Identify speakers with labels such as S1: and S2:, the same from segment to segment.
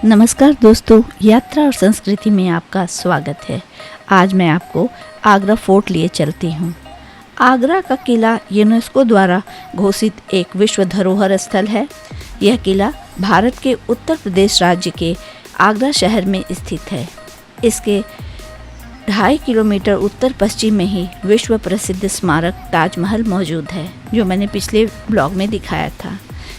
S1: नमस्कार दोस्तों, यात्रा और संस्कृति में आपका स्वागत है। आज मैं आपको आगरा फोर्ट लिए चलती हूँ। आगरा का किला यूनेस्को द्वारा घोषित एक विश्व धरोहर स्थल है। यह किला भारत के उत्तर प्रदेश राज्य के आगरा शहर में स्थित है। इसके 2.5 किलोमीटर उत्तर पश्चिम में ही विश्व प्रसिद्ध स्मारक ताजमहल मौजूद है, जो मैंने पिछले ब्लॉग में दिखाया था।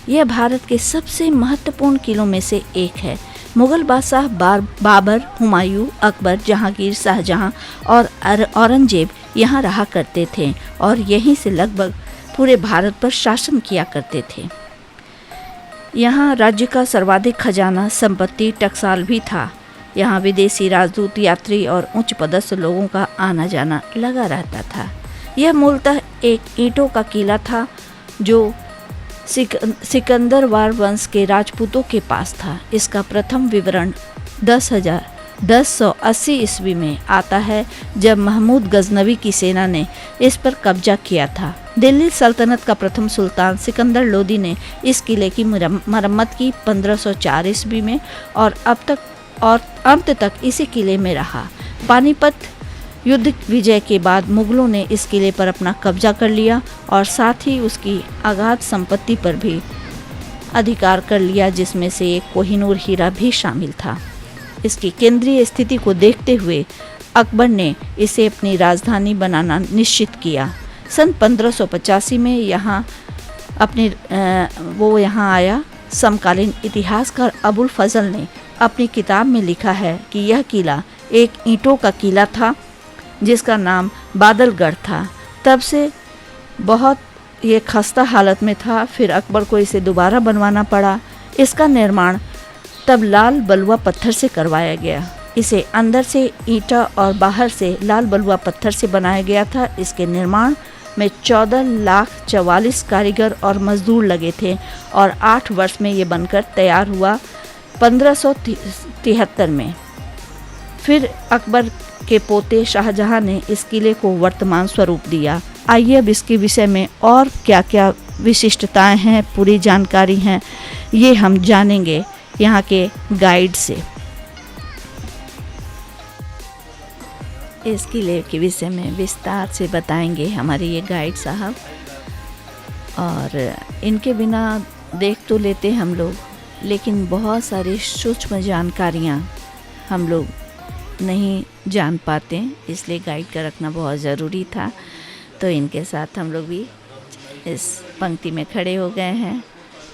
S1: यह भारत के सबसे महत्वपूर्ण किलों में से एक है। मुगल बादशाह बाबर, हुमायूं, अकबर, जहांगीर, शाहजहां और औरंगजेब यहाँ रहा करते थे और यहीं से लगभग पूरे भारत पर शासन किया करते थे। यहाँ राज्य का सर्वाधिक खजाना, संपत्ति, टकसाल भी था। यहाँ विदेशी राजदूत, यात्री और उच्च पदस्थ लोगों का आना जाना लगा रहता था। यह मूलतः एक ईंटों का किला था जो सिकंदरवार वंश के राजपूतों के पास था। इसका प्रथम विवरण 1080 ईस्वी में आता है, जब महमूद गजनवी की सेना ने इस पर कब्जा किया था। दिल्ली सल्तनत का प्रथम सुल्तान सिकंदर लोदी ने इस किले की मरम्मत की 1504 ईस्वी में और अंत तक इसी किले में रहा। पानीपत युद्ध विजय के बाद मुगलों ने इस किले पर अपना कब्जा कर लिया और साथ ही उसकी अगाध संपत्ति पर भी अधिकार कर लिया, जिसमें से एक कोहिनूर हीरा भी शामिल था। इसकी केंद्रीय स्थिति को देखते हुए अकबर ने इसे अपनी राजधानी बनाना निश्चित किया। सन 1585 में यहाँ आया। समकालीन इतिहासकार अबुल फजल ने अपनी किताब में लिखा है कि यह किला एक ईंटों का किला था जिसका नाम बादलगढ़ था। तब से बहुत ये खस्ता हालत में था। फिर अकबर को इसे दोबारा बनवाना पड़ा। इसका निर्माण तब लाल बलुआ पत्थर से करवाया गया। इसे अंदर से ईंटा और बाहर से लाल बलुआ पत्थर से बनाया गया था। इसके निर्माण में 14,44,000 कारीगर और मजदूर लगे थे और 8 वर्ष में ये बनकर तैयार हुआ 1573 में। फिर अकबर के पोते शाहजहां ने इस किले को वर्तमान स्वरूप दिया। आइए अब इसके विषय में और क्या क्या विशिष्टताएं हैं, पूरी जानकारी हैं, ये हम जानेंगे यहाँ के गाइड से। इस किले के विषय में विस्तार से बताएंगे हमारे ये गाइड साहब। और इनके बिना देख तो लेते हम लोग, लेकिन बहुत सारी सूक्ष्म जानकारियाँ हम लोग नहीं जान पाते, इसलिए गाइड का रखना बहुत ज़रूरी था। तो इनके साथ हम लोग भी इस पंक्ति में खड़े हो गए हैं।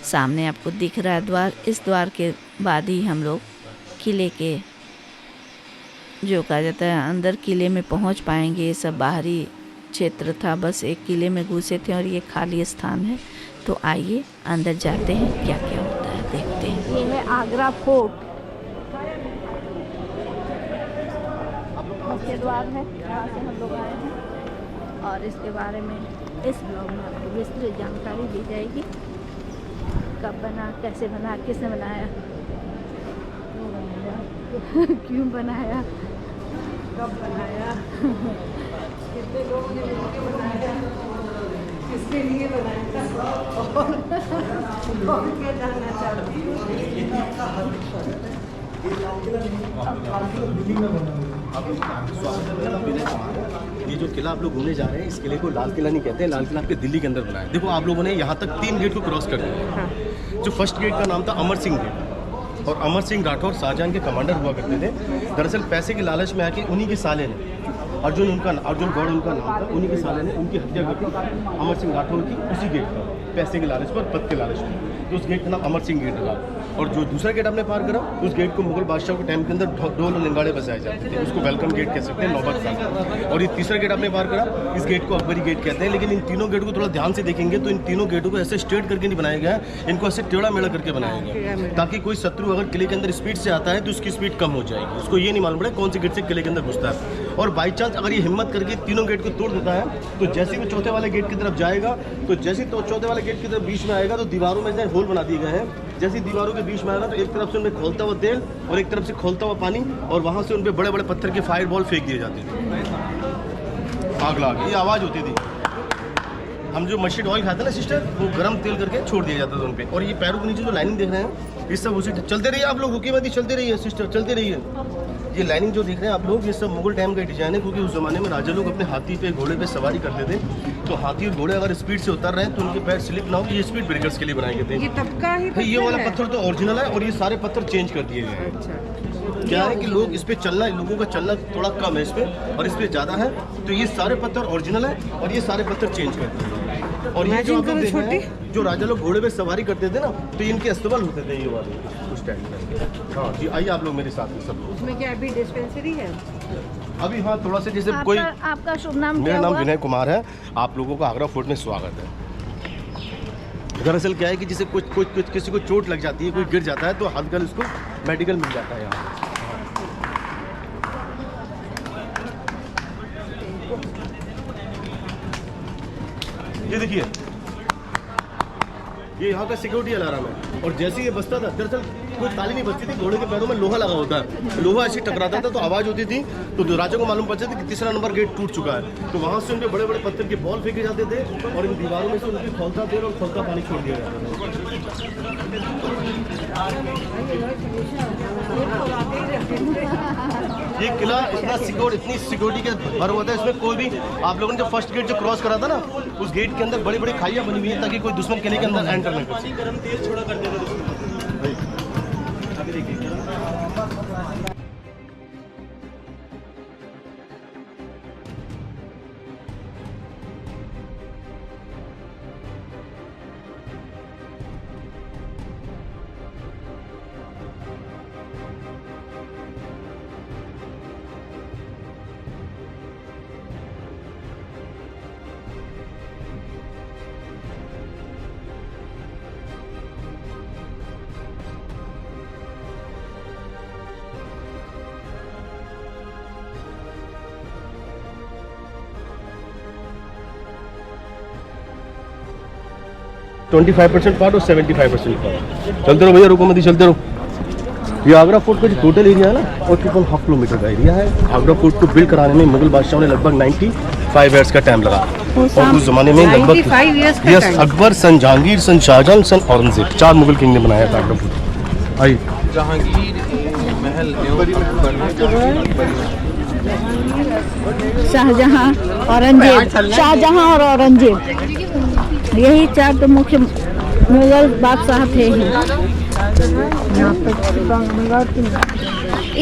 S1: सामने आपको दिख रहा है द्वार। इस द्वार के बाद ही हम लोग किले के, जो कहा जाता है, अंदर किले में पहुंच पाएंगे। ये सब बाहरी क्षेत्र था, बस एक किले में घुसे थे और ये खाली स्थान है। तो आइए अंदर जाते हैं, क्या क्या होता है देखते हैं। ये है आगरा फोर्ट, मुख्य द्वार है, यहाँ से हम लोग आए हैं। और इसके बारे में इस ब्लॉग में आपको विस्तृत जानकारी दी जाएगी। कब बना, कैसे बना, किसने बनाया, क्यों बनाया, कब बनाया, कितने लोगों ने मिलकर बनाया, किसके लिए बनाया, और क्या जानना चाहती हूँ।
S2: ये जो किला आप लोग घूमने जा रहे हैं, इस किले को लाल किला नहीं कहते हैं। लाल किला आपके दिल्ली के अंदर बना है। देखो, आप लोगों ने यहाँ तक 3 गेट को क्रॉस कर दिया। जो फर्स्ट गेट का नाम था अमर सिंह गेट, और अमर सिंह राठौर शाहजहां के कमांडर हुआ करते थे। दरअसल पैसे के लालच में आके उन्हीं के साले ने, अर्जुन गौड़ उनका नाम था, उन्हीं के साले ने उनकी हत्या कर दी अमर सिंह राठौर की, उसी गेट पर, पैसे के लालच पर, पद के लालच में। तो उस गेट का नाम अमर सिंह गेट रहा। और जो दूसरा गेट आपने पार करा, उस गेट को मुगल बादशाह के टाइम के अंदर ढोल और लिंगाड़े बजाए जाते थे, उसको वेलकम गेट कह सकते हैं, नौबत का। और ये तीसरा गेट आपने पार करा, इस गेट को अकबरी गेट कहते हैं। लेकिन इन तीनों गेट को थोड़ा ध्यान से देखेंगे तो इन तीनों गेटों को ऐसे स्ट्रेट करके नहीं बनाया गया, इनको ऐसे टेढ़ा मेढ़ा करके बनाया गया, ताकि कोई शत्रु अगर किले के अंदर स्पीड से आता है तो उसकी स्पीड कम हो जाएगी। उसको ये नहीं मालूम पड़े कौन से गेट से किले के अंदर घुसता है। और बाई चांस अगर ये हिम्मत करके तीनों गेट को तोड़ देता है, तो जैसे भी चौथे वाले गेट की तरफ जाएगा, तो जैसे तो चौथे वाले गेट की तरफ बीच में आएगा, तो दीवारों में होल बना दिए गए हैं। जैसे दीवारों के बीच में आएगा, तो एक तरफ से उनमें खोलता हुआ तेल और एक तरफ से खोलता हुआ पानी, और वहाँ से उन पर बड़े बड़े पत्थर के फायर बॉल फेंक दिए जाते थे। आग लगा, ये आवाज़ होती थी। हम जो मस्टर्ड ऑयल खाते हैं ना सिस्टर, वो गर्म तेल करके छोड़ दिया जाता था उन पर। और ये पैरों के नीचे जो लाइनिंग देख रहे हैं, ये सब उसी चलते रहिए आप लोग, रुकी मत, चलते रहिए सिस्टर, चलते रहिए। ये लाइनिंग जो देख रहे हैं आप लोग, ये सब मुगल टाइम का डिजाइन है, क्योंकि उस जमाने में राजा लोग अपने हाथी पे घोड़े पे सवारी करते थे, तो हाथी और घोड़े अगर स्पीड से उतर रहे हैं तो उनके पैर स्लिप ना हो, ये स्पीड ब्रेकर्स के लिए बनाए गए थे।
S3: ये तब का ही
S2: ये वाला पत्थर तो ओरिजिनल है और ये सारे पत्थर चेंज कर दिए गए हैं।
S3: अच्छा,
S2: क्या है कि लोग इस पे चलना, लोगों का चलना थोड़ा कम है इस पे और इस पे ज़्यादा है, तो ये सारे पत्थर ओरिजिनल है और ये सारे पत्थर चेंज कर दिए गए हैं। और ये जो आप लोग देख रहे हैं, जो राजा लोग घोड़े पे सवारी करते थे ना, तो इनके अस्तबल होते थे ये वाले उस टाइम पे। हाँ जी, आइए आप लोग मेरे साथ में सब लोग।
S3: उसमें क्या अभी डिस्पेंसरी है?
S2: अभी हाँ थोड़ा सा जैसे कोई,
S1: आपका शुभ नाम
S2: मेरा
S1: क्या
S2: नाम
S1: हुआ?
S2: विनय कुमार है, आप लोगों का आगरा फोर्ट में स्वागत है। दरअसल क्या है कि जैसे कुछ किसी को चोट लग जाती है, कोई गिर जाता है, तो हल्का उसको मेडिकल मिल जाता है यहाँ। ये देखिए, ये यहाँ का सिक्योरिटी अलार्म है, और जैसे ये बजता था, दरअसल कोई ताली नहीं बजती थी, घोड़े के पैरों में लोहा लगा होता है, लोहा ऐसे टकराता था तो आवाज़ होती थी, तो राजा को मालूम पड़ता था कि तीसरा नंबर गेट टूट चुका है, तो वहाँ से उनके बड़े बड़े पत्थर के बॉल फेंके जाते थे और इन दीवारों में से उनकी खौलता तेल और खौलता पानी छोड़ दिया जाता था। ये किला इतना सिक्योर, इतनी सिक्योरिटी के भर हुआ था, इसमें कोई भी, आप लोगों ने जो फर्स्ट गेट जो क्रॉस करा था ना, उस गेट के अंदर बड़ी बड़ी खाइयाँ बनी हुई है ताकि कोई दुश्मन किले के अंदर एंटर न कर सके। गरम तेल छोड़ा करते थे दुश्मन। तो 25% पार्ट और 75% पार्ट। चलते रहो भैया, रुको मत, चलते रहो। ये आगरा फोर्ट का जो टोटल एरिया है ना, वो 2.5 किलोमीटर का एरिया है। आगरा फोर्ट को बिल्ड कराने में मुगल बादशाहों ने लगभग 95 ईयर्स का टाइम लगा, और उस जमाने में लगभग
S3: 95 years का
S2: यस,
S3: time?
S2: अकबर, सन जहांगीर, सन शाहजहां, सन औरंगजेब, 4 मुगल किंग ने बनाया था आगरा फोर्ट। आइए,
S4: जहांगीर महल
S1: शाहजहां, औरंगजेब, शाहजहां और औरंगजेब, यही 4 तो मुख्य मुगल बादशाह थे ही।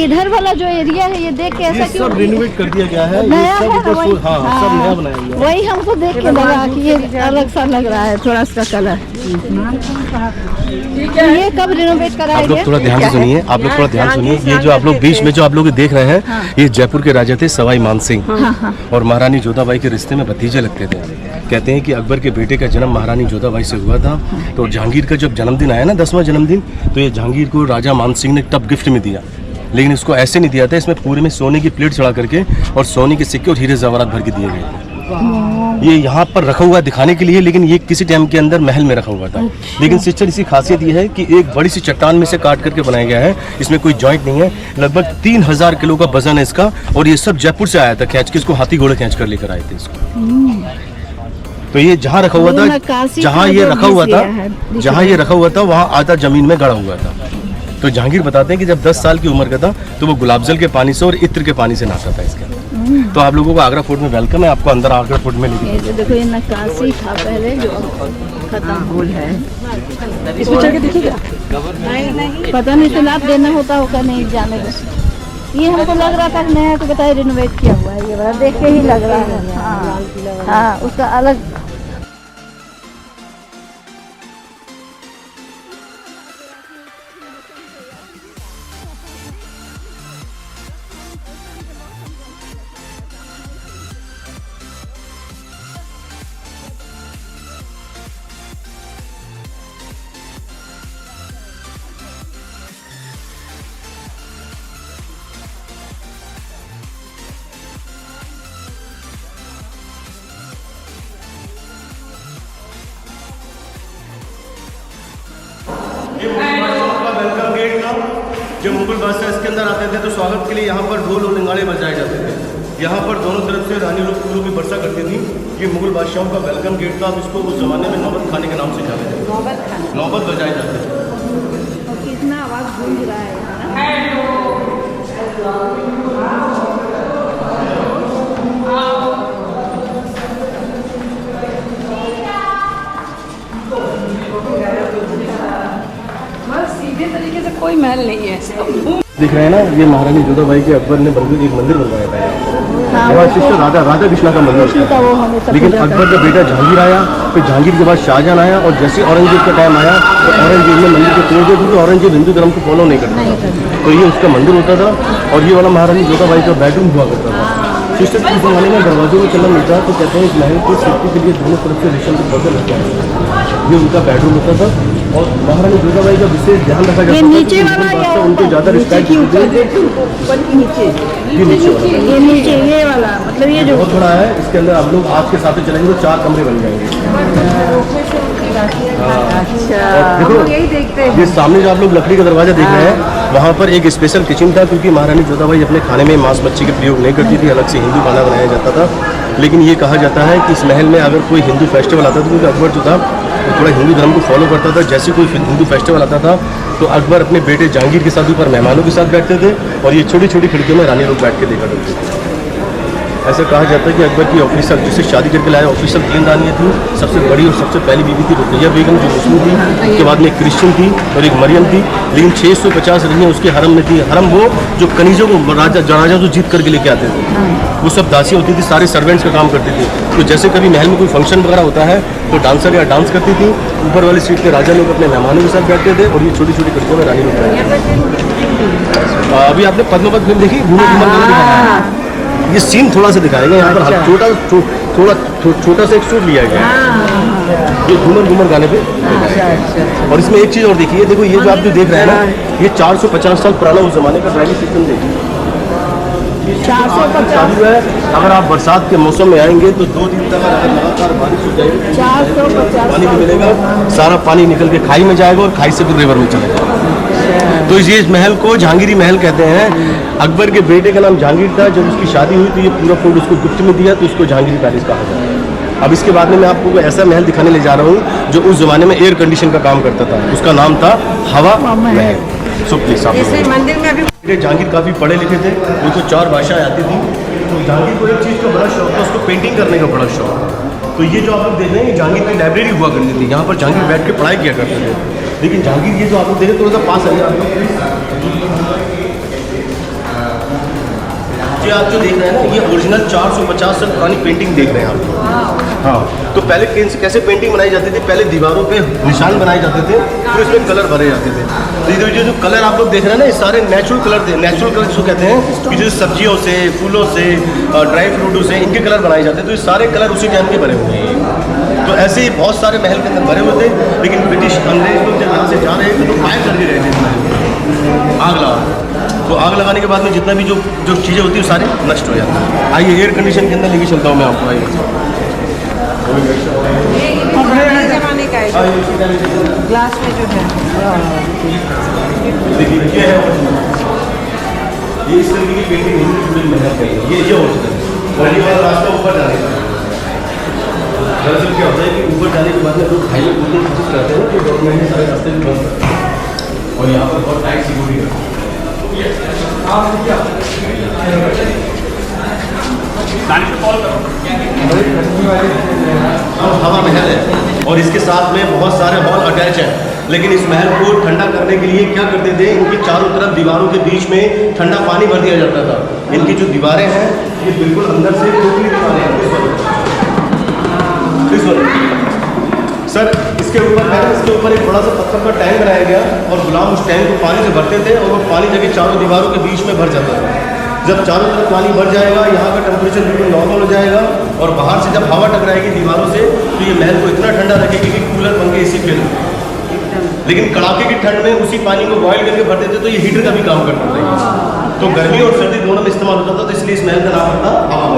S1: इधर वाला जो एरिया है, ये देख के ऐसा
S2: ये
S1: क्यों
S2: सब रिनोवेट कर दिया गया है, ये
S1: नया
S2: सब
S1: है
S2: ऊपर
S1: वही?
S2: हाँ, सब नया बनाया गया है।
S1: वही हमको देख के लगा कि ये अलग सा लग रहा है, थोड़ा सा कलर। ये कब रिनोवेट कराया
S2: आप
S1: गया?
S2: लोग थोड़ा ध्यान से सुनिए, आप लोग थोड़ा ध्यान सुनिए। ये जो आप लोग बीच में जो आप लोग देख रहे हैं, ये जयपुर के राजा थे सवाई मानसिंह, और महारानी जोधाबाई के रिश्ते में भतीजे लगते थे। कहते हैं कि अकबर के बेटे का जन्म महारानी जोधाबाई से हुआ था, तो जहांगीर का जब जन्मदिन आया ना, 10वां जन्मदिन, तो ये जहांगीर को राजा मानसिंह ने टब गिफ्ट में दिया, लेकिन इसको ऐसे नहीं दिया था, इसमें पूरे में सोने की प्लेट चढ़ा करके और सोने के सिक्के और हीरे जवाहरात भर के दिए गए थे। ये यहाँ पर रखा हुआ दिखाने के लिए, लेकिन ये किसी टाइम के अंदर महल में रखा हुआ था। लेकिन सिस्टर, इसी खासियत ये है कि एक बड़ी सी चट्टान में से काट करके बनाया गया है, इसमें कोई जॉइंट नहीं है। लगभग 3000 किलो का वजन है इसका, और ये सब जयपुर से आया था खींच के, इसको हाथी घोड़े खींच कर लेकर आए थे इसको। तो ये जहाँ रखा हुआ था, जहाँ ये रखा हुआ था, जहाँ ये रखा हुआ था, वहाँ आधा जमीन में गड़ा हुआ था। तो जहांगीर बताते हैं कि जब 10 साल की उम्र का था, तो वो गुलाबजल के पानी से और इत्र के पानी से नहाता था इसके। तो आप लोगों को आगरा फोर्ट में वेलकम है, आपको अंदर आगरा फोर्ट में लेके।
S1: ये जो देखो, ये नक्काशी था पहले जो खत्म हो है। इसमें चल के देखिएगा, पता नहीं सलाब देना होता होगा, नहीं जाने को। ये हमको लग रहा था कि नया तो बताए रिनोवेट किया हुआ है, ये वाला देख के ही लग रहा है। हाँ, उसका अलग।
S2: ये मुगल बादशाह का वेलकम गेट था। जब मुगल बादशाह इसके अंदर आते थे तो स्वागत के लिए यहाँ पर ढोल और नगाड़े बजाए जाते थे। यहाँ पर दोनों तरफ से रानी लोग फूलों की वर्षा करती थी। ये मुगल बादशाहों का वेलकम गेट था। अब इसको उस जमाने में नौबत खाने के नाम से जाते थे। नौबत बजाए जाते थे।
S1: कितना आवाज़ गूंज रहा है यहाँ ना।
S3: बस सीधे तरीके से कोई महल नहीं है, सब
S2: दिख रहे हैं ना, ये महारानी जोधाबाई के अकबर ने एक मंदिर बनवाया था यहाँ सिस्टर राधा कृष्णा का मंदिर
S1: का वो हमें सब
S2: लेकिन
S1: पूजा
S2: अकबर का बेटा जहांगीर आया, फिर जहांगीर के बाद शाहजहां आया, और जैसे औरंगजेब का टाइम आया तो औरंगजेब ने मंदिर को तोड़ दिया, क्योंकि औरंगजेब हिंदू धर्म को फॉलो नहीं करता था। तो ये उसका मंदिर होता था, और ये वाला महारानी जोधाबाई का बेडरूम हुआ करता था। सिस्टर के जमाने में दरवाजों को चलना मिलता है, तो कहते हैं इस महल को सेफ्टी के लिए दोनों तरफ से रेशम के पौधे लगते हैं। ये उनका बेडरूम होता था, और महारानी जोधाबाई का विशेष ध्यान रखा जाता था।
S1: नीचे वाला या
S2: उनको ज़्यादा रिस्पेक्ट
S1: ऊपर नीचे
S2: ये नीचे वाला
S1: ये नीचे ये वाला मतलब ये जो
S2: बहुत बड़ा है। इसके अंदर आप लोग आज के साथ में चलेंगे तो 4 कमरे बन जाएंगे।
S1: अच्छा
S3: हम लोग यही देखते हैं।
S2: ये सामने जो आप लोग लकड़ी का दरवाजा देख रहे हैं, वहाँ पर एक स्पेशल किचन था, क्योंकि महारानी जोधाबाई अपने खाने में मांस मच्छी का प्रयोग नहीं करती थी, अलग से हिंदू खाना बनाया जाता था। लेकिन ये कहा जाता है कि इस महल में अगर कोई हिंदू फेस्टिवल आता था, क्योंकि अकबर जो था वो थोड़ा हिंदू धर्म को फॉलो करता था, जैसे कोई हिंदू फेस्टिवल आता था तो अकबर अपने बेटे जहांगीर के साथ ऊपर मेहमानों के साथ बैठते थे, और ये छोटी छोटी खिड़कियों में रानी लोग बैठ के देखा करते थे। ऐसा कहा जाता है कि अकबर की ऑफिसर जिसे शादी करके लाया ऑफिसर 3 रानियाँ थी। सबसे बड़ी और सबसे पहली बीवी थी रुकैया बेगम, जो मुस्लिम थी, उसके बाद में एक क्रिश्चियन थी और एक मरियम थी। लेकिन 650 रानियाँ उसके हरम में थी। हरम वो जो कनीजों को राजा जो जीत करके लेके आते थे, वो सब दासी होती थी, सारे सर्वेंट्स का काम करती थी। तो जैसे कभी महल में कोई फंक्शन वगैरह होता है तो डांसर या डांस करती थी, ऊपर वाली सीट पे राजा लोग अपने मेहमानों के साथ बैठते थे, और ये छोटी छोटी खिड़कियों में रानी लोग बैठते। अभी आपने पद्मावत फिल्म देखी, घूमर घूमर गाना दिखाया है। ये सीन थोड़ा सा दिखाएगा यहाँ पर, छोटा सा एक शूट लिया गया जो घूमर घूमर गाने पे। और इसमें एक चीज़ और देखिए, देखो ये जो आप जो देख रहे हैं ना, ये 450 साल पुराना उस जमाने का ड्राइविंग सिस्टम देखिए। 450 है। अगर आप बरसात के मौसम में आएंगे तो 2 दिन तक अगर लगातार बारिश हो जाएगी 450 पानी भी मिलेगा, सारा पानी निकल के खाई में जाएगा और खाई से फिर रिवर में चला जाएगा। तो इस महल को जहांगीरी महल कहते हैं। अकबर के बेटे का नाम जहांगीर था। जब उसकी शादी हुई तो ये पूरा फूड उसको गिफ्ट में दिया, तो उसको जहांगीरी पैलेस कहा जाता है। अब इसके बाद में मैं आपको ऐसा महल दिखाने ले जा रहा हूँ जो उस जमाने में एयर कंडीशन का काम करता था। उसका नाम था हवा महल।
S3: जैसे मंदिर में अभी
S2: जहांगीर काफ़ी पढ़े लिखे थे, उनको 4 भाषाएं आती थी। तो जहांगीर को एक चीज़ का बड़ा शौक था, उसको पेंटिंग करने का बड़ा शौक था। तो ये जो आप लोग देख रहे हैं, ये जहांगीर की लाइब्रेरी हुआ करती थी। यहाँ पर जहांगीर बैठ के पढ़ाई किया करते थे। लेकिन जहांगीर ये जो आप लोग देख रहे हैं, थोड़ा सा पास आइए आप लोग। ये आप जो देख रहे हैं ना, ये ओरिजिनल 450 साल पुरानी पेंटिंग देख रहे हैं आप। हाँ, तो पहले कैसे पेंटिंग बनाई जाती थी, पहले दीवारों पे निशान बनाए जाते थे, फिर इसमें कलर भरे जाते थे। तो ये जो कलर आप लोग देख रहे हैं ना, ये सारे नेचुरल कलर थे। नेचुरल कलर जिसको कहते हैं कि जैसे सब्जियों से, फूलों से, ड्राई फ्रूटों से इनके कलर बनाए जाते हैं। तो ये सारे कलर उसी टाइम के भरे हुए हैं। तो ऐसे ही बहुत सारे महल के अंदर भरे हुए थे। लेकिन ब्रिटिश अंग्रेज लोग जब यहाँ से जा रहे थे तो फायर करके रहे थे इस महल में, आग लगा। तो आग लगाने के बाद में जितना भी जो चीज़ें होती है वो सारे नष्ट हो जाती हैं। आइए एयर कंडीशन के अंदर लेके चलता हूँ मैं आपको। आइए
S3: पुराने जमाने का है, ग्लास में जो है।
S2: देखिए ये है, ये इस तरीके की पेंटिंग हिंदी पूरी मेहनत करी। ये ओरिजिनल और ये वाला रास्ता ऊपर जाने का। दरअसल क्या होता है कि ऊपर जाने के बाद में लोग हाईवे खोलने की कोशिश करते हैं कि गवर्नमेंट ने सारे रास्ते भी बंद कर दिए, और यहाँ पर बहुत टाइट सिक्योरिटी है। हवा महल है और इसके साथ में बहुत सारे हॉल अटैच हैं। लेकिन इस महल को ठंडा करने के लिए क्या करते थे, इनकी चारों तरफ दीवारों के बीच में ठंडा पानी भर दिया जाता था। इनकी जो दीवारें हैं ये बिल्कुल अंदर से खोखली दीवारें हैं। सर इसके ऊपर एक बड़ा सा पत्थर का टैंक बनाया गया, और गुलाम उस टैंक को पानी से भरते थे, और वो पानी जगह चारों दीवारों के बीच में भर जाता था। जब चारों तरफ पानी भर जाएगा, यहाँ का टेम्परेचर बिल्कुल नॉर्मल हो जाएगा, और बाहर से जब हवा टकराएगी दीवारों से तो ये महल को इतना ठंडा रखेगी कि कूलर बन के एसी फेल हो। लेकिन कड़ाके की ठंड में उसी पानी को बॉयल करके भर देते तो ये हीटर का भी काम करता था। तो गर्मी और सर्दी दोनों में इस्तेमाल होता था, तो इसलिए इस महल का नाम पड़ता हवा।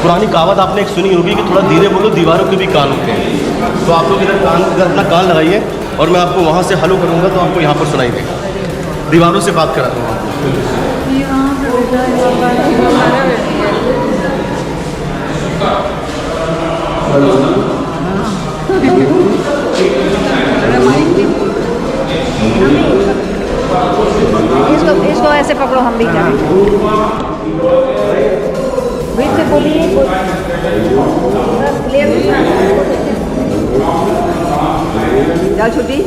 S2: पुरानी कहावत आपने एक सुनी होगी कि थोड़ा धीरे बोलो, दीवारों के भी कान होते हैं। तो आप लोग इधर अपना कान लगाइए, और मैं आपको वहाँ से हलो करूँगा तो आपको यहाँ पर सुनाई देगा। दीवारों से बात कराता हूँ।
S5: इसको ऐसे पकड़ो, हम भी करें। बीच से बोलिए, क्लियर। जाओ छुट्टी,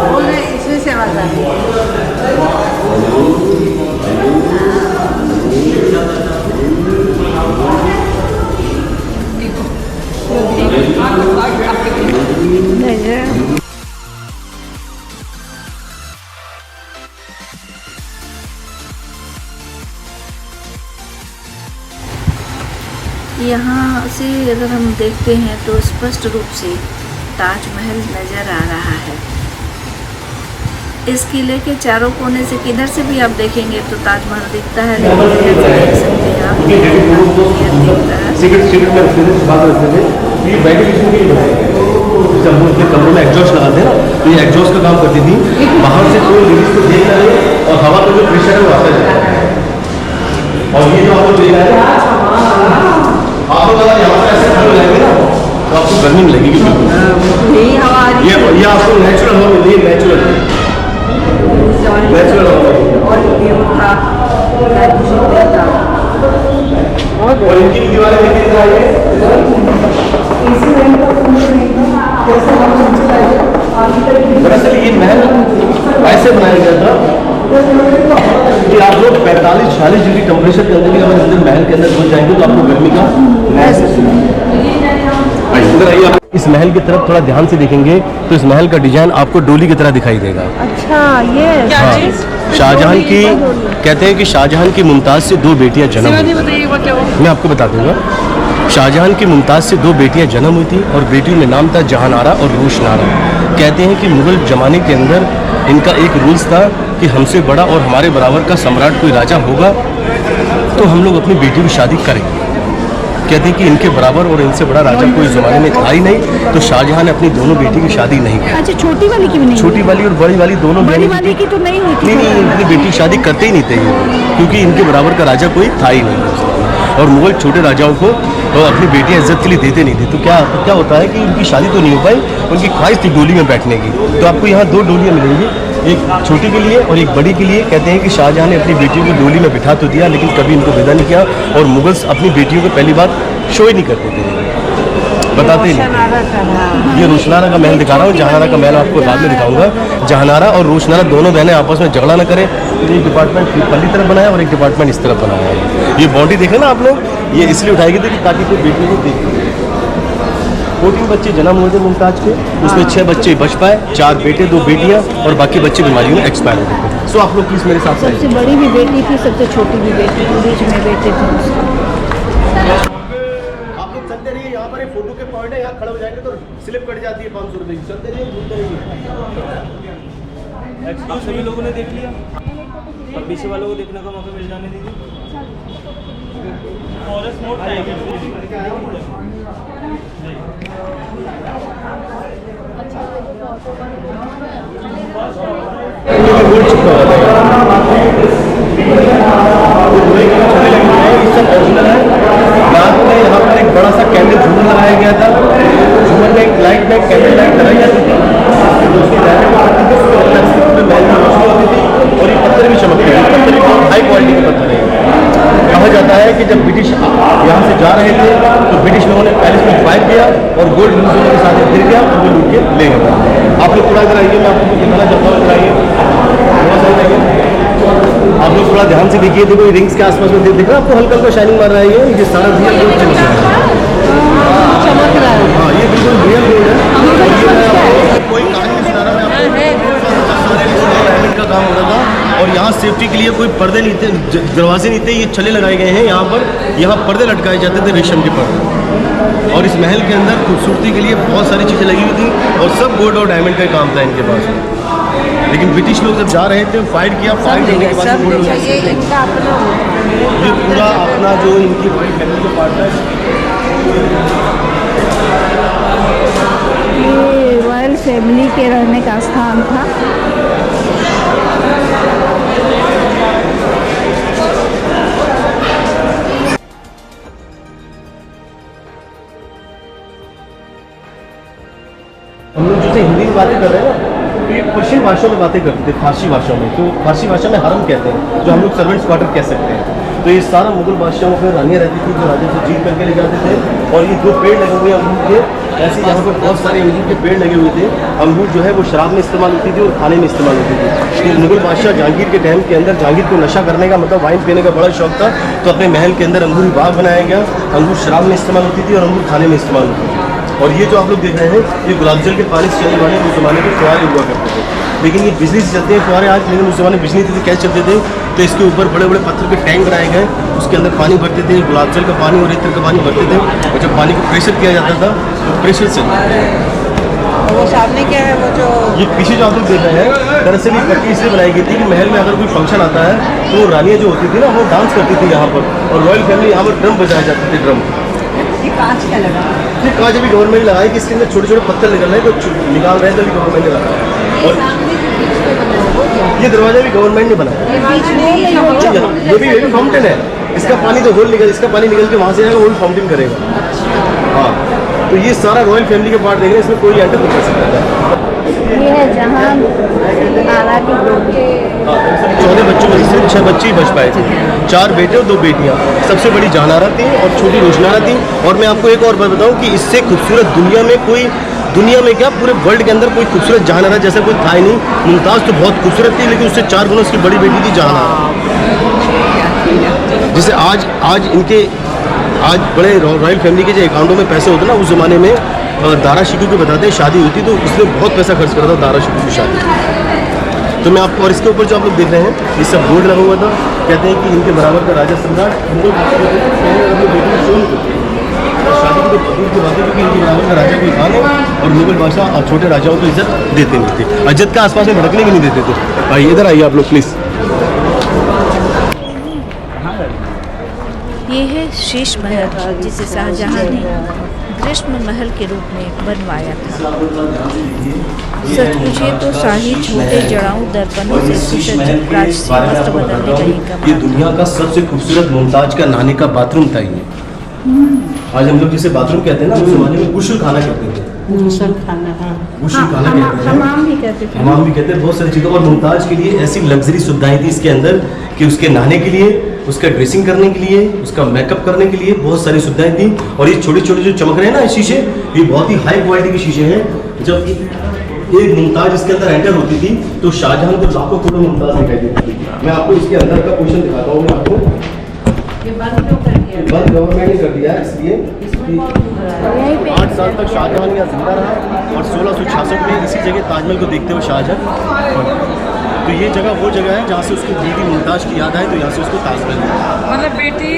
S5: बोल रहे इसमें से आवाज आ रही है।
S1: यहाँ से अगर हम देखते हैं तो स्पष्ट रूप से ताजमहल नज़र आ रहा है। इस किले के चारों कोने से किधर से भी आप देखेंगे तो ताजमहल दिखता है, लेकिन इधर से देख सकते हैं आप
S2: ये वेंटिलेशन के लिए बनाए गए हैं। जब वो अपने कमरों में एग्जॉस्ट लगाते हैं ना, तो ये एग्जॉस्ट का काम करती थी। बाहर से कोई लेडीज को देख रहे हैं और हवा का जो प्रेशर है वो आता जाता है। और ये जो आप लोग देख रहे हैं, आप लोग अगर यहाँ पर ऐसे खड़े हो जाएंगे ना तो आपको गर्मी नहीं लगेगी बिल्कुल।
S5: यही हवा आ रही है,
S2: ये आपको नेचुरल हवा मिल रही है, नेचुरल हवा। और इनकी दीवारें देखिए दरअसल ये महल ऐसे बनाया गया था कि आप लोग 45-46 डिग्री टेम्परेचर के अंदर भी अगर अंदर महल के अंदर घुस जाएंगे तो आपको गर्मी का महसूस होगा। इस महल की तरफ थोड़ा ध्यान से देखेंगे तो इस महल का डिजाइन आपको डोली की तरह दिखाई देगा।
S5: अच्छा, ये
S2: हाँ, शाहजहां की कहते हैं कि शाहजहां की मुमताज़ से 2 बेटियां जन्म हुई। मैं आपको बता दूंगा। शाहजहां की मुमताज़ से 2 बेटियां जन्म हुई थी और बेटियों में नाम था जहानारा और रोशनारा। कहते हैं कि मुग़ल ज़माने के अंदर इनका एक रूल्स था कि हमसे बड़ा और हमारे बराबर का सम्राट कोई राजा होगा तो हम लोग अपनी बेटी की शादी करेंगे। कहते हैं कि इनके बराबर और इनसे बड़ा राजा कोई ज़माने में था ही नहीं, तो शाहजहां ने अपनी दोनों बेटी की शादी नहीं की।
S5: अच्छा, छोटी वाली की भी नहीं?
S2: छोटी वाली और बड़ी वाली दोनों
S5: बड़ी वाली की तो नहीं हुई थी।
S2: नहीं, इनकी बेटी की शादी करते ही नहीं थे ये, क्योंकि इनके बराबर का राजा कोई था ही नहीं। और मुग़ल छोटे राजाओं को अपनी बेटियां इज्जत के लिए देते नहीं थे। तो क्या होता है कि इनकी शादी तो नहीं हो पाई, उनकी ख्वाहिश थी डोली में बैठने की। तो आपको यहाँ 2 डोलियाँ मिलेंगी, एक छोटी के लिए और एक बड़ी के लिए। कहते हैं कि शाहजहां ने अपनी बेटियों को डोली में बिठा तो दिया, लेकिन कभी इनको विदा नहीं किया। और मुगल्स अपनी बेटियों को पहली बार शो ही नहीं करते थे, बताते ही नहीं। ये रोशनारा का महल दिखा रहा हूँ, जहानारा का महल आपको बाद में दिखाऊंगा। जहानारा और रोशनारा दोनों बहनें आपस में झगड़ा न करें, तो एक डिपार्टमेंट पल्ली तरफ बनाया और एक डिपार्टमेंट इस तरफ बनाया है। ये बाउंड्री देखे ना आप लोग, ये इसलिए उठाई गई थी ताकि कोई बेटी को देख। 14 बच्चे जन्म हुए थे मुमताज़ के, उसमें 6 बच्चे बच पाए, 4 बेटे 2 बेटियाँ, और बाकी बच्चे बीमारियों में एक्सपायर हो गए। सो आप लोग प्लीज़ मेरे साथ।
S5: सबसे बड़ी भी बेटी थी, सबसे छोटी भी बेटी थी, बीच में बेटे थे।
S2: आप लोग चलते रहिए, यहाँ पर एक फोटो के पॉइंट है, यहाँ खड़े हो जाएंगे तो स्लिप कट जाती है 500 रुपये की। चलते रहिए, घूमते रहिए।
S6: आप सभी लोगों ने देख लिया, अब पीछे वालों को देखने का मौका मिल जाने दीजिए। फॉरेस्ट मोड
S2: यहाँ पर एक बड़ा सा कैंडल झूमर लगाया गया था। झूमर में एक लाइट में कैंडल लाइट लगाई जाती थी, और ये पत्थर भी चमकते हैं। पत्थर भी बहुत हाई क्वालिटी के पत्थर है। कहा जाता है कि जब ब्रिटिश यहाँ से जा रहे थे तो ब्रिटिश लोगों ने पैलेस में फायर किया और गोल्ड रिंग्स के साथ गिर गया और वो लूट के ले गए। आप लोग थोड़ा इधर आइए, मैं आपको दिखाना चाहता हूँ। इधर आइए, आप लोग थोड़ा ध्यान से देखिए। देखो ये रिंग्स के आसपास में दिख रहा है आपको, हल्का हल्का शाइनिंग मार रहा है। ये सारा रियल गोल्ड चमक रहा है। हाँ, ये बिल्कुल रियल गोल्ड है। कोई कहानी सुना रहा है का काम हो रहा था, और यहाँ सेफ्टी के लिए कोई पर्दे नहीं थे, दरवाजे नहीं थे, ये छल्ले लगाए गए हैं। यहाँ पर्दे लटकाए जाते थे, रेशम के पर्दे। और इस महल के अंदर खूबसूरती के लिए बहुत सारी चीज़ें लगी हुई थी, और सब गोल्ड और डायमंड का काम था इनके पास। लेकिन ब्रिटिश लोग जब जा रहे थे, फाइट किया, फाइट करने के बाद ये पूरा अपना जो इनकी बड़ी फैमिली का पार्ट है।
S5: ये रॉयल फैमिली के रहने का स्थान था।
S2: बातें कर रहे हैं ना, तो ये पर्शियन भाषा में बातें करते थे, फारसी भाषा में। तो फारसी भाषा में हरम कहते हैं, जो हम लोग सर्वेंट्स क्वार्टर कह सकते हैं। तो ये सारा मुगल बादशाहों में रानियाँ रहती थी, जो राजा से जीत करके ले जाते थे। और ये दो पेड़ लगे हुए अंगूर के, ऐसे यहाँ पर बहुत सारे अंगूर के पेड़ लगे हुए थे। अंगूर जो है वो शराब में इस्तेमाल होती थी और खाने में इस्तेमाल होती थी। तो मुगल बादशाह जहांगीर के टाइम के अंदर, जहांगीर को नशा करने का मतलब वाइन पीने का बड़ा शौक था, तो अपने महल के अंदर अंगूरी बाग बनाया गया। अंगूर शराब में इस्तेमाल होती थी और अंगूर खाने में इस्तेमाल होती थी। और ये जो आप लोग देख रहे हैं, ये गुलाब जल के पानी से चलने वाले उस ज़माने के फुहारे हुआ करते थे। लेकिन ये बिजली से चलते हैं फुहारे आज, लेकिन उस ज़माने बिजली थी, कैसे चलते थे? तो इसके ऊपर बड़े बड़े पत्थर के टैंक बनाए गए, उसके अंदर पानी भरते थे, गुलाब जल का पानी और रेत का पानी भरते थे। और जब पानी को प्रेशर किया जाता था तो प्रेशर से
S5: और वो सामने क्या है, वो जो
S2: ये पीछे जो आप लोग देख रहे हैं, दरअसल ये पट्टी इसलिए बनाई गई थी कि महल में अगर कोई फंक्शन आता है तो रानियाँ जो होती थी ना, वो डांस करती थी यहाँ पर, और रॉयल फैमिली यहाँ पर ड्रम बजाए जाते थे, ड्रम।
S5: ये कांच का लगा
S2: ये कांच अभी गवर्नमेंट ने लगाया कि इसके अंदर छोटे छोटे पत्थर निकल रहे हैं, तो निकाल रहे हैं, तो अभी गवर्नमेंट ने लगाया। और
S5: सामने जो बीच में बना है वो क्या?
S2: ये दरवाजा भी गवर्नमेंट ने बनाया।
S5: ये बीच में ये
S2: ये भी फाउंटेन है, इसका पानी तो होल निकल, इसका पानी निकल के वहाँ से आएगा, होल फाउंटेन करेगा। हाँ, तो ये सारा रॉयल फैमिली के पार्ट देख रहे हैं, इसमें कोई एंटर नहीं कर सकता था।
S1: ये है जहाँ आरा की बेटी
S2: 14 बच्चों में से 6 बच्चे ही बच पाए थे, 4 बेटे और 2 बेटियाँ। सबसे बड़ी जहानारा थी और छोटी रोशनारा थी। और मैं आपको एक और बात बताऊँ कि इससे खूबसूरत दुनिया में क्या, पूरे वर्ल्ड के अंदर कोई खूबसूरत जहानारा जैसा कोई था ही नहीं। मुमताज़ तो बहुत खूबसूरत थी, लेकिन उससे 4 गुना उसकी बड़ी बेटी थी जहानारा। जैसे आज इनके बड़े रॉयल फैमिली के जो अकाउंटों में पैसे होते ना, उस ज़माने में दारा शिकू के बताते हैं शादी हुई थी तो इसने बहुत पैसा खर्च करा था दारा शिकू की शादी। तो मैं आपको, और इसके ऊपर जो आप लोग देख रहे हैं, ये सब बोर्ड लगा हुआ था। कहते हैं कि इनके बराबर का राजा सम्राट हिंदू अपनी बेटी को शो नहीं करते, शादी की तो दूर की बात है, क्योंकि इनके बराबर का राजा कोई था नहीं। और मुगल बादशाह छोटे राजाओं को इज्जत देते नहीं थे, इज्जत का आसपास में भड़कने भी नहीं देते थे। भाई इधर आइए आप लोग प्लीज़।
S1: ये है शीश महल, जिसे शाहजहां ने ग्रीष्म महल के रूप में बनवाया था। सच पूछिए तो शाही छोटे जड़ाऊ दर्पणों से सुसज्जित राजसी वस्त्र बदलने का ही कमाल।
S2: ये दुनिया का सबसे खूबसूरत मुमताज का नहाने का बाथरूम था ये। आज हम लोग जिसे बाथरूम कहते हैं ना, उस जमाने में गुस्ल खाना कहते थे।
S5: गुसल खाना, हाँ।
S2: गुस्ल खाना कहते हैं,
S1: हमाम भी कहते थे।
S2: हमाम भी कहते हैं, बहुत सारी चीज़ें। और मुमताज के लिए ऐसी लग्जरी सुविधाएं थी इसके अंदर कि उसके नहाने के लिए, उसका ड्रेसिंग करने के लिए, उसका मेकअप करने के लिए बहुत सारी सुविधाएं थी। और ये छोटे छोटे जो चमक रहे हैं ना शीशे, ये बहुत ही हाई क्वालिटी के शीशे हैं। जब एक मुमताज इसके अंदर एंटर होती थी तो शाहजहां को लाखों करोड़ मुमताज दिखाई देती थी। मैं आपको इसके अंदर का क्वेश्चन दिखाता हूँ। मैं आपको
S5: ये बंद क्यों कर दिया?
S2: बंद गवर्नमेंट ने कर दिया है, इसलिए 8 साल तक शाहजहां यहाँ जिंदा रहा और 1666 में इसी जगह ताजमहल को देखते हुए शाहजहां, तो ये जगह वो जगह है जहाँ से उसकी बीवी मुमताज की याद आए, तो यहाँ से उसको ताजमहल मिला।
S3: मतलब बेटी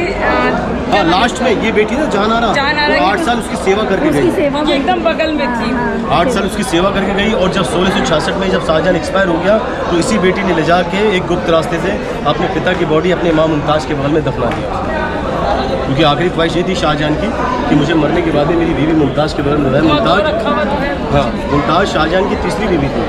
S2: हाँ, लास्ट में ये बेटी ना जहानारा,
S3: जहानारा
S2: वो 8 साल उसकी सेवा करके गई।
S3: ये एकदम बगल में थी।
S2: 8 साल उसकी सेवा करके गई। और जब 1666 में जब शाहजहां एक्सपायर हो गया तो इसी बेटी ने ले जा के एक गुप्त रास्ते से अपने पिता की बॉडी अपने माँ मुमताज के बगल में दफना दिया, क्योंकि आखिरी ख्वाहिश ये थी शाहजहां की कि मुझे मरने के बाद में मेरी बीवी मुमताज के बगल में रहे। मुमताज शाहजहां की तीसरी बीवी थी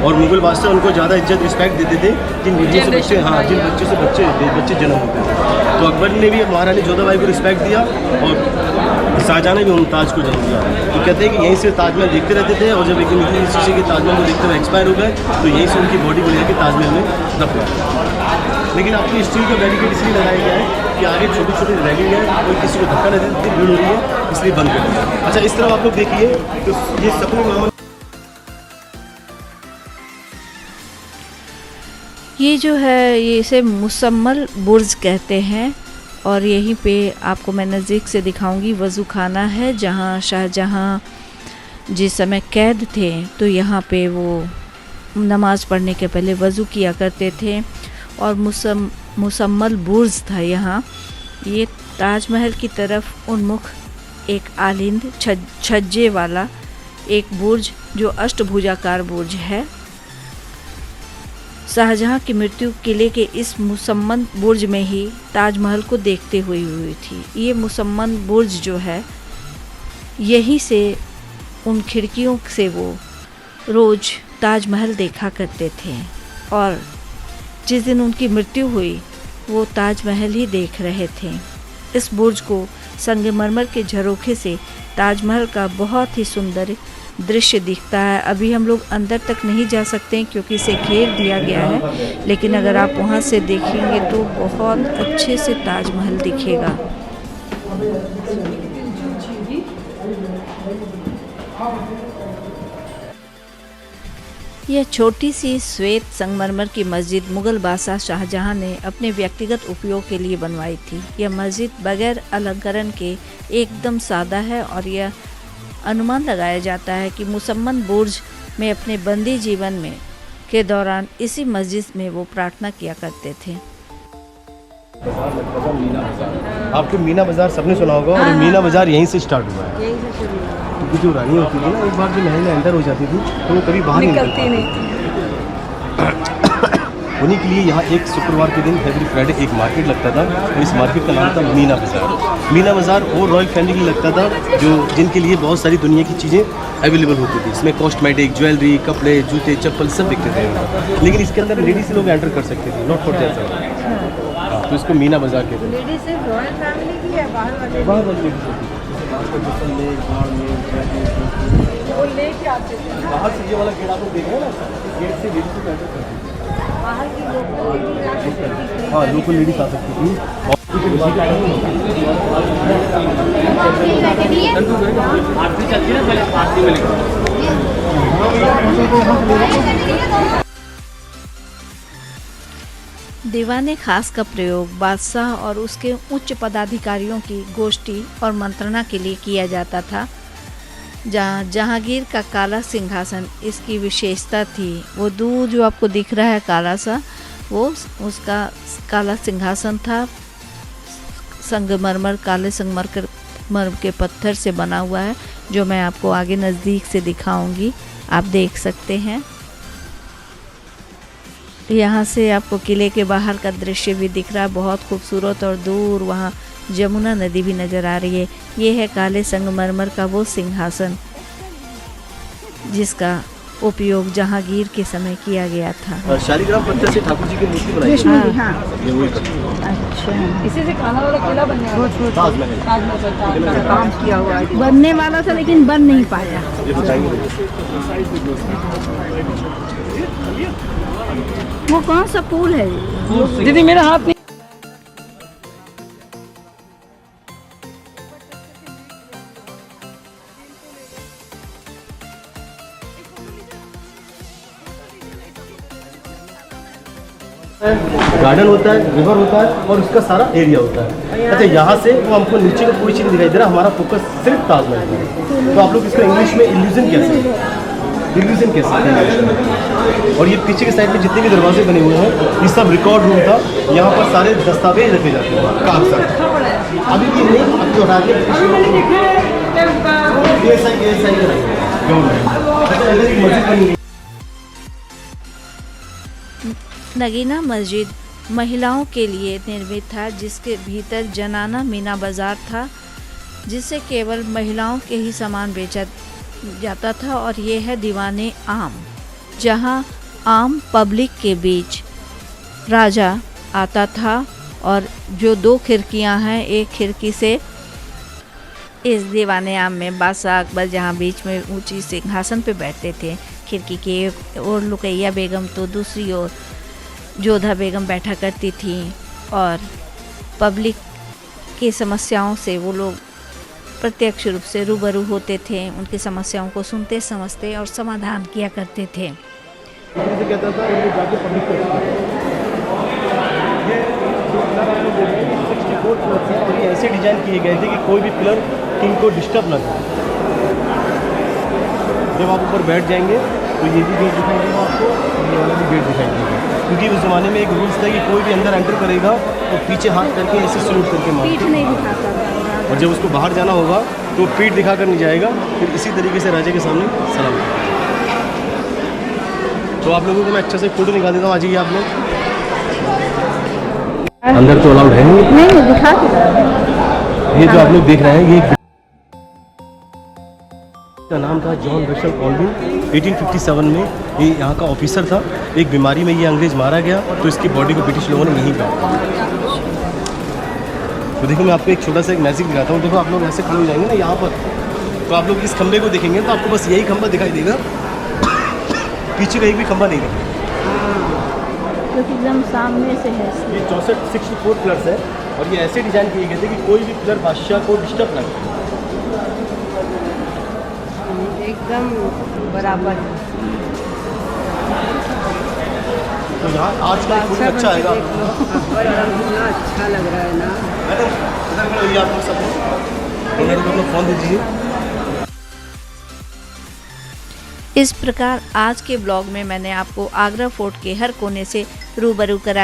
S2: और मुगल बादशाह उनको ज़्यादा इज्जत रिस्पेक्ट देते थे जिन बीवियों से बच्चे, हाँ, जिन बच्चों से बच्चे जन्म होते थे। तो अकबर ने भी महारानी जोधाबाई को रिस्पेक्ट दिया और शाहजहां ने भी मुमताज को जन्म दिया। तो कहते हैं कि यहीं से ताजमहल देखते रहते थे और जब एक दिन इस शीशे के ताजमहल को देखते हुए एक्सपायर हो गए तो यहीं से उनकी बॉडी को लेकर ताजमहल में दफना। लेकिन आपकी स्टील का बैरिकेड इसलिए लगाया गया है कि आगे छोटी छोटी रैलिंग है, कोई किसी को धक्का नहीं देती, भीड़ हो रही है, इसलिए बंद कर दिया। अच्छा, इस तरफ आप लोग देखिए तो ये सपने मामा,
S1: ये जो है ये इसे मुसम्मल बुर्ज कहते हैं और यहीं पे आपको मैं नज़दीक से दिखाऊंगी। वज़ू खाना है जहाँ शाहजहां जिस समय कैद थे तो यहाँ पे वो नमाज़ पढ़ने के पहले वज़ू किया करते थे और मुसम्मल बुर्ज था यहाँ। ये ताजमहल की तरफ उन्मुख एक आलिंद छज्जे वाला एक बुर्ज जो अष्टभुजाकार बुर्ज है। शाहजहां की मृत्यु किले के इस मुसम्मन बुर्ज में ही ताजमहल को देखते हुए हुई थी। ये मुसम्मन बुर्ज जो है यहीं से उन खिड़कियों से वो रोज़ ताजमहल देखा करते थे और जिस दिन उनकी मृत्यु हुई वो ताजमहल ही देख रहे थे। इस बुर्ज को संगमरमर के झरोखे से ताजमहल का बहुत ही सुंदर दृश्य दिखता है। अभी हम लोग अंदर तक नहीं जा सकते हैं क्योंकि इसे घेर दिया गया है, लेकिन अगर आप वहाँ से देखेंगे तो बहुत अच्छे से ताजमहल दिखेगा। यह छोटी सी श्वेत संगमरमर की मस्जिद मुगल बादशाह शाहजहां ने अपने व्यक्तिगत उपयोग के लिए बनवाई थी। यह मस्जिद बगैर अलंकरण के एकदम सादा है और यह अनुमान लगाया जाता है कि मुसम्मन बुर्ज में अपने बंदी जीवन में के दौरान इसी मस्जिद में वो प्रार्थना किया करते थे।
S2: आपको मीना बाजार सबने सुना होगा, और मीना बाजार यहीं से स्टार्ट हुआ है।
S5: यही से शुरू हुआ।
S2: क्योंकि जो रानी होती थी ना, एक बार जो महल में अंदर हो जाती थी तो वो कभी बाहर
S3: निकलती नहीं थी।
S2: उन्हीं के लिए यहाँ एक शुक्रवार के दिन एवरी फ्राइडे एक मार्केट लगता था, और इस मार्केट का नाम था मीना बाज़ार। मीना बाज़ार वो रॉयल फैमिली के लिए लगता था जो जिनके लिए बहुत सारी दुनिया की चीज़ें अवेलेबल होती थी। इसमें कॉस्मेटिक, ज्वेलरी, कपड़े, जूते, चप्पल सब बिकते थे, लेकिन इसके अंदर लेडीज लोग एंटर कर सकते थे, नॉट फॉर जेंट्स। हाँ, तो इसको मीना बाज़ार कहते हैं।
S5: लेडीज सिर्फ रॉयल फैमिली की है, बाहर वाले
S2: बाहर वाली लेडीज होती थी।
S3: वो लेके आते थे ना।
S2: बाहर से ये वाला गेट आप लोग देख रहे हैं ना, गेट से लेडीज को एंटर करती थी।
S5: बाहर की लोग।
S2: हाँ, लोकल लेडीज आ सकती थी।
S4: आरती चलती है ना, पहले आरती में लिखा
S1: दीवाने खास का प्रयोग बादशाह और उसके उच्च पदाधिकारियों की गोष्ठी और मंत्रणा के लिए किया जाता था। जहांगीर का काला सिंहासन इसकी विशेषता थी। वो दूर जो आपको दिख रहा है काला सा, वो उसका काला सिंहासन था। संगमरमर, काले संगमरमर के पत्थर से बना हुआ है, जो मैं आपको आगे नज़दीक से दिखाऊंगी। आप देख सकते हैं। यहाँ से आपको किले के बाहर का दृश्य भी दिख रहा है, बहुत खूबसूरत, और दूर वहाँ जमुना नदी भी नज़र आ रही है। ये है काले संगमरमर का वो सिंहासन जिसका उपयोग जहांगीर के समय किया गया था।
S2: शालीग्राम पत्थर से ठाकुर जी की मूर्ति बनाई
S5: कृष्ण
S2: है।
S5: जी, हाँ।
S2: ये वही पत्थर।
S5: अच्छा,
S3: इसी से खाना वाला किला बनने वाला था।
S2: ताजमहल
S3: ताजमहल।
S5: काम किया हुआ है। बनने वाला था लेकिन बन नहीं पाया।
S2: ये बताएंगे।
S5: वो कौन सा पुल है?
S3: दीदी मेरा हाथ नहीं।
S2: गार्डन होता है, रिवर होता है, और उसका सारा एरिया होता है। अच्छा, यहाँ से वो हमको नीचे का कोई चीज़ दिखाई दे रहा, हमारा फोकस सिर्फ ताजमहल पर है। तो आप लोग इसको इंग्लिश में इल्यूजन कह सकते हैं, इल्यूजन कह सकते हैं। और ये पीछे के साइड में जितने भी दरवाजे बने हुए हैं, ये सब रिकॉर्ड रूम था। यहाँ पर सारे दस्तावेज रखे जाते हैं, कागजात। अभी भी नहीं, अब जो हटा के मस्जिद बनी है।
S1: नगीना मस्जिद महिलाओं के लिए निर्मित था, जिसके भीतर जनाना मीना बाज़ार था, जिससे केवल महिलाओं के ही सामान बेचा जाता था। और ये है दीवाने आम, जहां आम पब्लिक के बीच राजा आता था। और जो दो खिड़कियां हैं, एक खिड़की से इस दीवाने आम में बादशाह अकबर जहां बीच में ऊंची सिंहासन पे बैठते थे, खिड़की की एक और लुकैया बेगम तो दूसरी ओर जोधा बेगम बैठा करती थी। और पब्लिक की समस्याओं से वो लोग प्रत्यक्ष रूप से रूबरू होते थे, उनकी समस्याओं को सुनते समझते और समाधान किया करते थे।
S2: कहता था ये जाके पब्लिक को ये जो पिलर आप लोग देख रहे हैं, 64 पिलर्स हैं, और ये ऐसे डिजाइन किए गए थे कि कोई भी पिलर किंग को डिस्टर्ब ना करे। जब आप ऊपर बैठ जाएंगे तो ये भी गेट दिखाई देगा आपको, और ये वाला भी गेट दिखाई देगा। क्योंकि उस ज़माने में एक रूल्स था कि कोई भी अंदर एंटर करेगा तो पीछे हाथ करके ऐसे सल्यूट करके
S5: पीठ
S2: मारते,
S5: नहीं दिखाता था।
S2: और जब उसको बाहर जाना होगा तो पीठ दिखा कर नहीं जाएगा, फिर इसी तरीके से राजा के सामने सलाम करेगा। तो आप लोगों को मैं अच्छा से फोटो निकाल देता हूँ। आ जाइए आप लोग। अंदर तो अलाउड है नहीं,
S5: दिखा के।
S2: ये जो आप लोग देख रहे हैं, ये का नाम था जॉन रशल कॉल्विन। 1857 में ये यहाँ का ऑफिसर था। एक बीमारी में ये अंग्रेज मारा गया, तो इसकी बॉडी को ब्रिटिश लोगों ने यहीं काटा। तो देखो, मैं आपको एक छोटा सा एक मैजिक दिखाता हूँ। देखो, आप लोग ऐसे खड़े हो जाएंगे ना यहाँ पर, तो आप लोग इस खंबे को देखेंगे तो आपको बस यही खंबा दिखाई देगा, पीछे का एक भी खंबा नहीं दिखेगा।
S1: क्योंकि एकदम सामने से है।
S2: ये 64 पिलर्स है और ये ऐसे डिज़ाइन किए गए थे कि कोई भी पिलर बादशाह को डिस्टर्ब ना करे।
S5: एकदम बराबर।
S2: तो यहाँ आज का फूड अच्छा आएगा।
S5: और कितना अच्छा लग रहा है ना।
S2: मैडम इधर खड़े होइए, आप लोग सब मिनट को अपना फ़ोन दे दीजिए।
S1: इस प्रकार आज के ब्लॉग में मैंने आपको आगरा फोर्ट के हर कोने से रूबरू कराया।